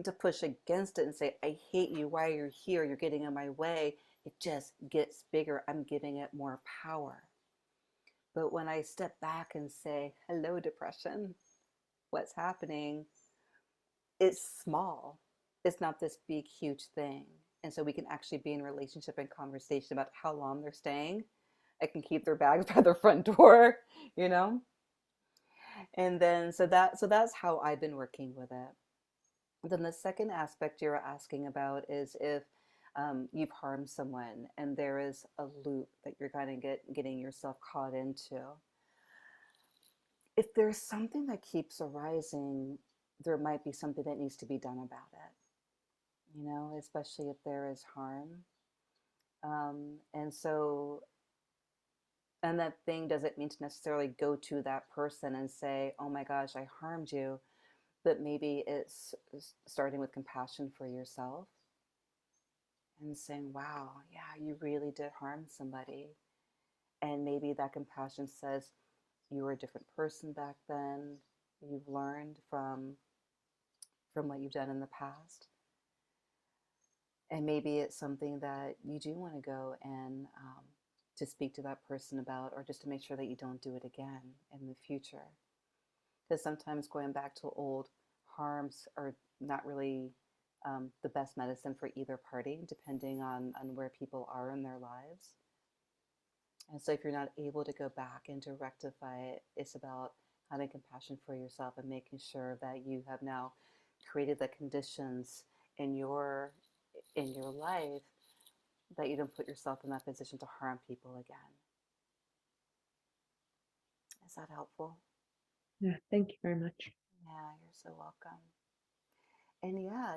to push against it and say, I hate you. Why are you here? You're getting in my way. It just gets bigger. I'm giving it more power. But when I step back and say, hello, depression, what's happening? It's small. It's not this big, huge thing. And so we can actually be in relationship and conversation about how long they're staying. I can keep their bags by their front door, you know? And then so that's how I've been working with it. Then the second aspect you're asking about is if you've harmed someone and there is a loop that you're kind of getting yourself caught into. If there's something that keeps arising, there might be something that needs to be done about it, especially if there is harm. And so, and that thing doesn't mean to necessarily go to that person and say, oh my gosh, I harmed you. But maybe it's starting with compassion for yourself and saying, wow, yeah, you really did harm somebody. And maybe that compassion says, you were a different person back then. You've learned from what you've done in the past. And maybe it's something that you do want to go and to speak to that person about, or just to make sure that you don't do it again in the future. Because sometimes going back to old harms are not really the best medicine for either party, depending on where people are in their lives. And so if you're not able to go back and to rectify it, it's about having compassion for yourself and making sure that you have now created the conditions in your life that you don't put yourself in that position to harm people again. Is that helpful? Yeah, thank you very much. Yeah, you're so welcome. And yeah,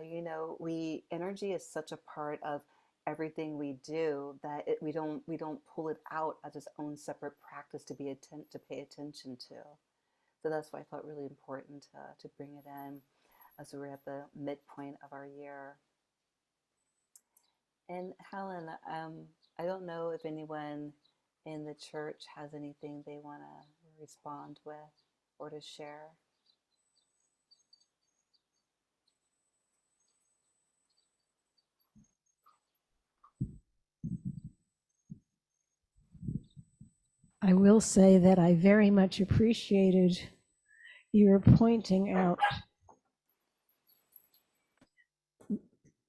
energy is such a part of everything we do that we don't pull it out as its own separate practice to pay attention to. So that's why I felt really important to bring it in as we're at the midpoint of our year. And Helen, I don't know if anyone in the church has anything they want to respond with or to share. I will say that I very much appreciated your pointing out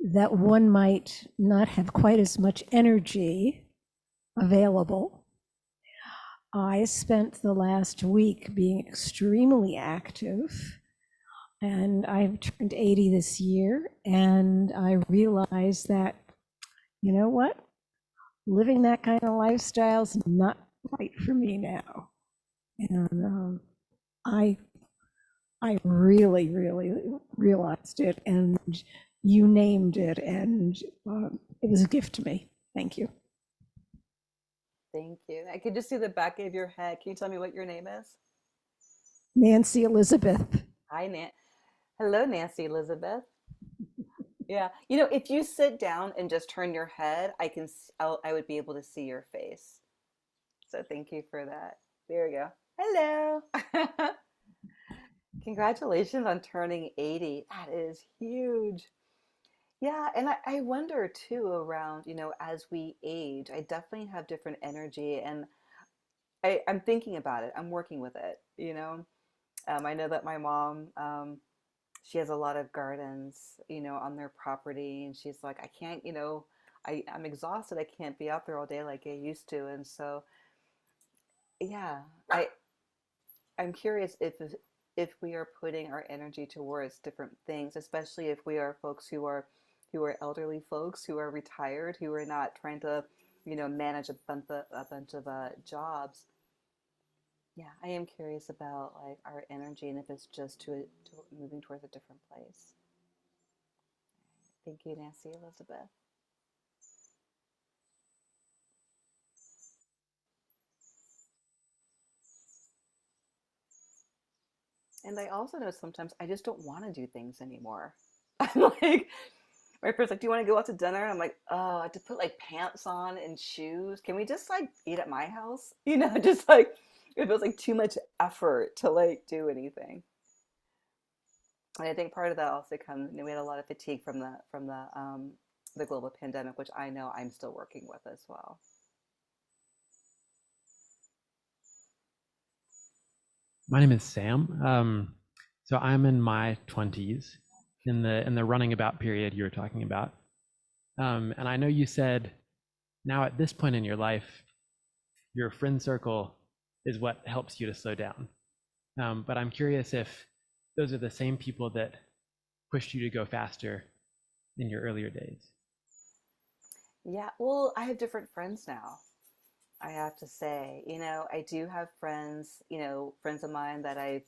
that one might not have quite as much energy available. I spent the last week being extremely active, and I've turned 80 this year, and I realized that, you know what? Living that kind of lifestyle is not right for me now. And I really, really realized it, and you named it, and it was a gift to me. Thank you. Thank you. I could just see the back of your head. Can you tell me what your name is? Nancy Elizabeth. Hi, Hello, Nancy Elizabeth. Yeah. If you sit down and just turn your head, I would be able to see your face. So thank you for that. There we go. Hello. Congratulations on turning 80. That is huge. Yeah, and I wonder too around, as we age, I definitely have different energy, and I'm thinking about it. I'm working with it. I know that my mom, she has a lot of gardens, on their property, and she's like, I can't, I'm exhausted. I can't be out there all day like I used to. And so, yeah, I'm curious if we are putting our energy towards different things, especially if we are folks who are elderly folks who are retired, who are not trying to, manage a bunch of jobs. Yeah, I am curious about like our energy and if it's just to moving towards a different place. Thank you, Nancy Elizabeth. And I also know sometimes I just don't want to do things anymore. I'm like, My friend's like, "Do you want to go out to dinner?" I'm like, "Oh, I have to put like pants on and shoes. Can we just like eat at my house?" Just like it feels like too much effort to like do anything. And I think part of that also comes, we had a lot of fatigue from the global pandemic, which I know I'm still working with as well. My name is Sam. So I'm in my 20s, in the running about period you were talking about. And I know you said now at this point in your life, your friend circle is what helps you to slow down. But I'm curious if those are the same people that pushed you to go faster in your earlier days. Yeah, well, I have different friends now. I have to say, I do have friends, friends of mine that I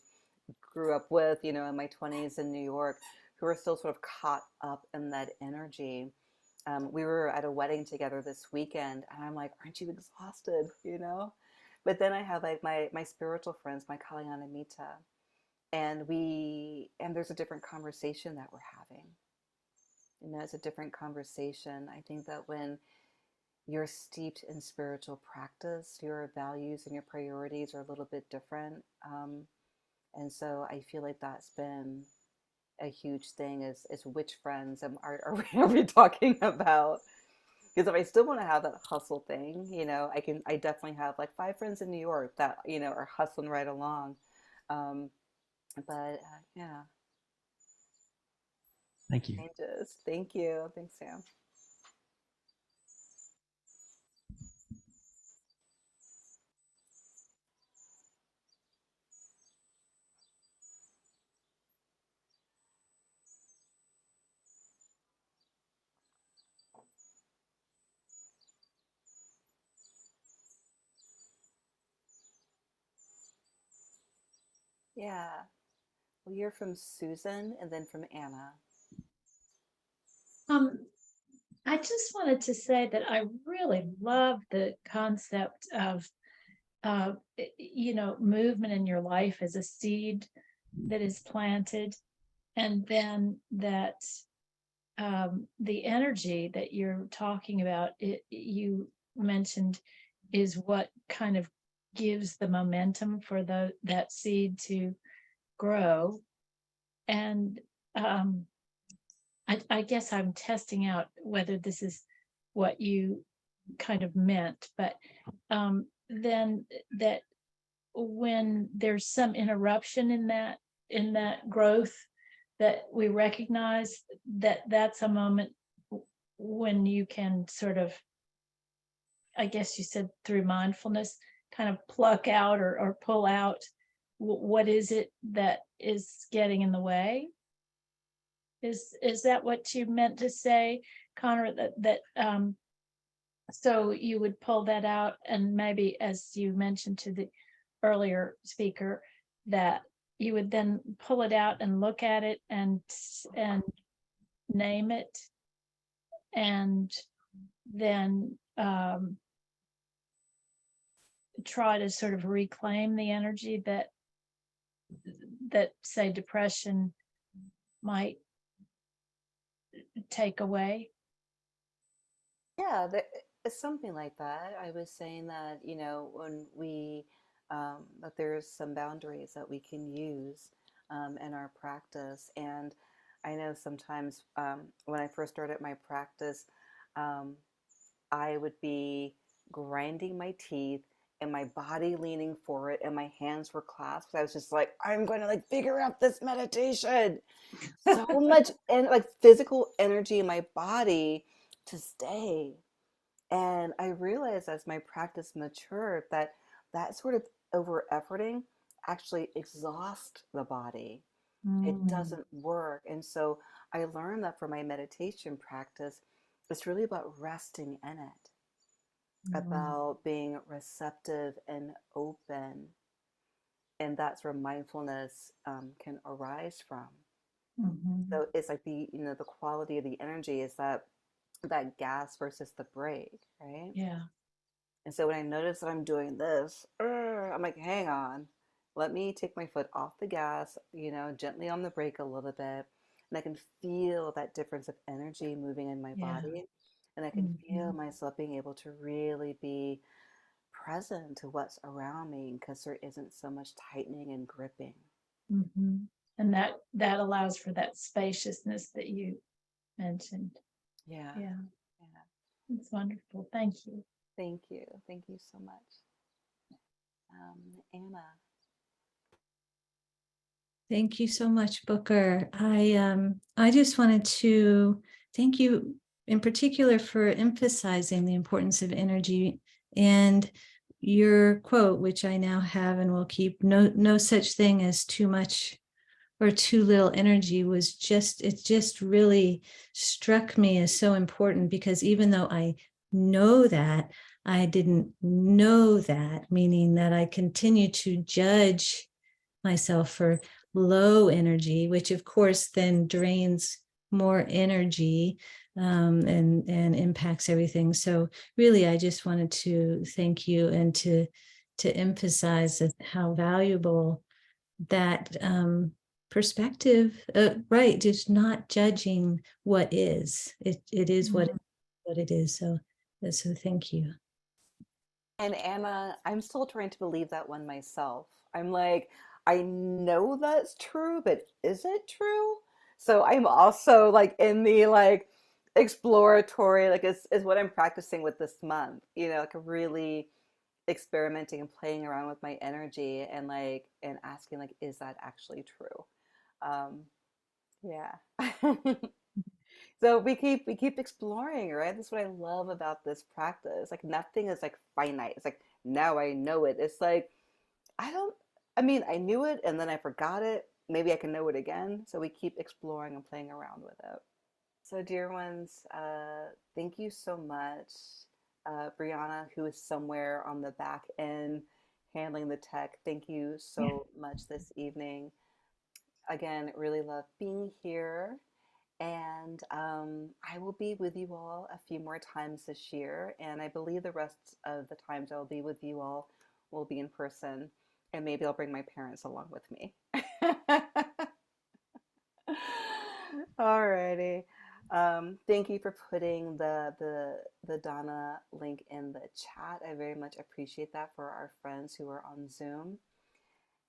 grew up with, in my 20s in New York, who are still sort of caught up in that energy. We were at a wedding together this weekend, and I'm like, aren't you exhausted, But then I have like my spiritual friends, my Kalyana Mita, and there's a different conversation that we're having. It's a different conversation. I think that when you're steeped in spiritual practice, your values and your priorities are a little bit different. And so I feel like that's been a huge thing is which friends are we talking about? Because if I still want to have that hustle thing, I definitely have like 5 friends in New York that, are hustling right along. Um, but yeah, Thank you. changes. Thank you. Thanks, Sam. Yeah. We'll hear from Susan and then from Anna. Um, I just wanted to say that I really love the concept of, movement in your life as a seed that is planted, and then that the energy that you're talking about, you mentioned, is what kind of gives the momentum for that seed to grow. And I guess I'm testing out whether this is what you kind of meant, but then that when there's some interruption in that growth, that we recognize that that's a moment when you can sort of, I guess you said through mindfulness, kind of pluck out or pull out what is it that is getting in the way. Is that what you meant to say, Connor? That so you would pull that out, and maybe, as you mentioned to the earlier speaker, that you would then pull it out and look at it and name it, and then try to sort of reclaim the energy that say depression might take away. Yeah, it's something like that. I was saying that, when that there's some boundaries that we can use in our practice. And I know sometimes when I first started my practice, um, I would be grinding my teeth and my body leaning forward and my hands were clasped. I was just like, I'm going to like figure out this meditation. So much and like physical energy in my body to stay. And I realized as my practice matured that that sort of over efforting actually exhausts the body. It doesn't work. And so I learned that for my meditation practice, it's really about resting in it, about being receptive and open. And that's where mindfulness can arise from. So it's like the quality of the energy is that gas versus the brake, right? Yeah. And so when I notice that I'm doing this, I'm like, hang on, let me take my foot off the gas, gently on the brake a little bit. and I can feel that difference of energy moving in my Yeah. body. And I can feel Mhm. myself being able to really be present to what's around me because there isn't so much tightening and gripping. Mhm. And that allows for that spaciousness that you mentioned. Yeah. Yeah, Yeah. it's wonderful. Thank you. Thank you. Thank you so much. Anna. Thank you so much, Booker. I just wanted to thank you in particular for emphasizing the importance of energy, and your quote, which I now have and will keep, no such thing as too much or too little energy, it just really struck me as so important, because even though I know that, I didn't know that, meaning that I continue to judge myself for low energy, which of course then drains more energy, and impacts everything. So really, I just wanted to thank you and to emphasize how valuable that perspective, right? Just not judging what is. It is what it is. So thank you. And Anna, I'm still trying to believe that one myself. I'm like, I know that's true, but is it true? So I'm also like in the like exploratory, like is what I'm practicing with this month, like really experimenting and playing around with my energy and like and asking like, is that actually true? Um, yeah. So we keep exploring, right? That's what I love about this practice. Like nothing is like finite. It's like now I know it. It's like I don't I mean, I knew it and then I forgot it. Maybe I can know it again. So we keep exploring and playing around with it. So dear ones, thank you so much. Brianna, who is somewhere on the back end handling the tech, thank you so much this evening. Again, really love being here. And I will be with you all a few more times this year. And I believe the rest of the times I will be with you all will be in person. And maybe I'll bring my parents along with me. Alrighty. Thank you for putting the Donna link in the chat. I very much appreciate that for our friends who are on Zoom.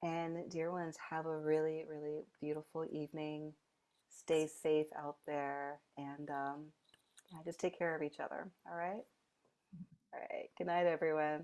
And dear ones, have a really, really beautiful evening. Stay safe out there and yeah, just take care of each other. All right. All right. Good night, everyone.